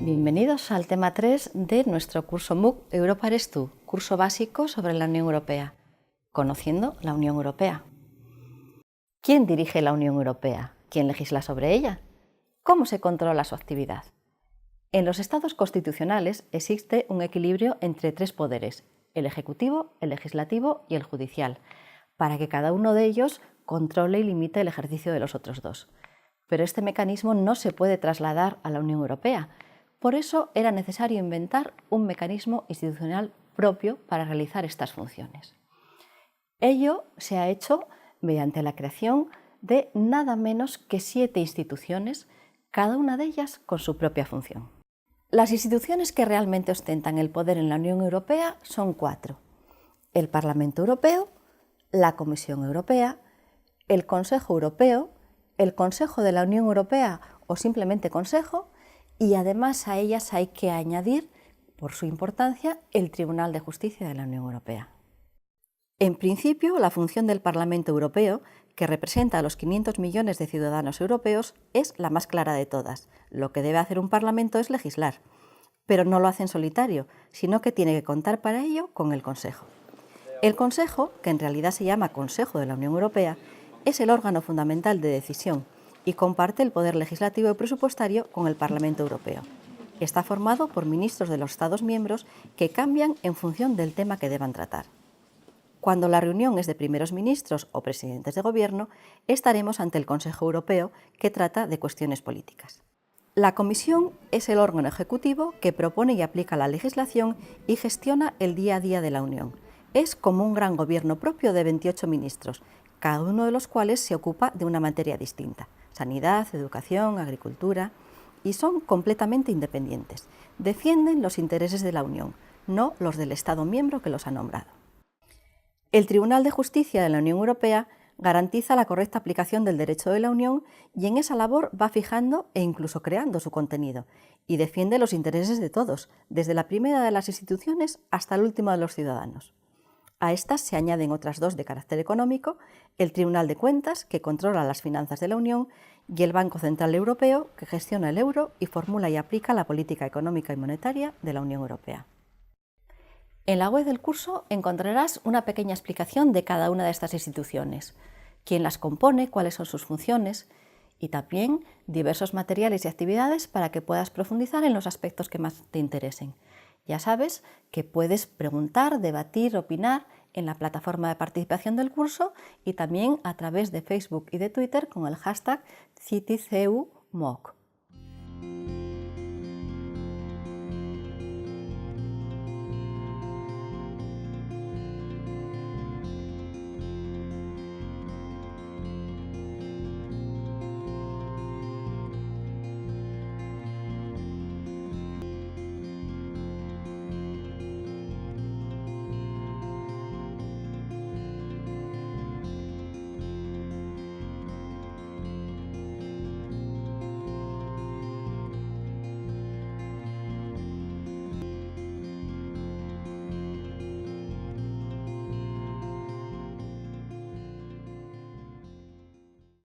Bienvenidos al tema 3 de nuestro curso MOOC Europa eres tú, curso básico sobre la Unión Europea, conociendo la Unión Europea. ¿Quién dirige la Unión Europea? ¿Quién legisla sobre ella? ¿Cómo se controla su actividad? En los estados constitucionales existe un equilibrio entre tres poderes, el ejecutivo, el legislativo y el judicial, para que cada uno de ellos controle y limite el ejercicio de los otros dos. Pero este mecanismo no se puede trasladar a la Unión Europea. Por eso era necesario inventar un mecanismo institucional propio para realizar estas funciones. Ello se ha hecho mediante la creación de nada menos que 7 instituciones, cada una de ellas con su propia función. Las instituciones que realmente ostentan el poder en la Unión Europea son 4. El Parlamento Europeo, la Comisión Europea, el Consejo Europeo, el Consejo de la Unión Europea o simplemente Consejo, y además a ellas hay que añadir, por su importancia, el Tribunal de Justicia de la Unión Europea. En principio, la función del Parlamento Europeo, que representa a los 500 millones de ciudadanos europeos, es la más clara de todas. Lo que debe hacer un Parlamento es legislar, pero no lo hace en solitario, sino que tiene que contar para ello con el Consejo. El Consejo, que en realidad se llama Consejo de la Unión Europea, es el órgano fundamental de decisión y comparte el poder legislativo y presupuestario con el Parlamento Europeo. Está formado por ministros de los Estados miembros que cambian en función del tema que deban tratar. Cuando la reunión es de primeros ministros o presidentes de gobierno, estaremos ante el Consejo Europeo, que trata de cuestiones políticas. La Comisión es el órgano ejecutivo que propone y aplica la legislación y gestiona el día a día de la Unión. Es como un gran gobierno propio de 28 ministros, cada uno de los cuales se ocupa de una materia distinta: sanidad, educación, agricultura, y son completamente independientes. Defienden los intereses de la Unión, no los del Estado miembro que los ha nombrado. El Tribunal de Justicia de la Unión Europea garantiza la correcta aplicación del derecho de la Unión y en esa labor va fijando e incluso creando su contenido, y defiende los intereses de todos, desde la primera de las instituciones hasta el último de los ciudadanos. A estas se añaden otras 2 de carácter económico: el Tribunal de Cuentas, que controla las finanzas de la Unión, y el Banco Central Europeo, que gestiona el euro y formula y aplica la política económica y monetaria de la Unión Europea. En la web del curso encontrarás una pequeña explicación de cada una de estas instituciones, quién las compone, cuáles son sus funciones y también diversos materiales y actividades para que puedas profundizar en los aspectos que más te interesen. Ya sabes que puedes preguntar, debatir, opinar en la plataforma de participación del curso y también a través de Facebook y de Twitter con el hashtag CityCEUMOOC.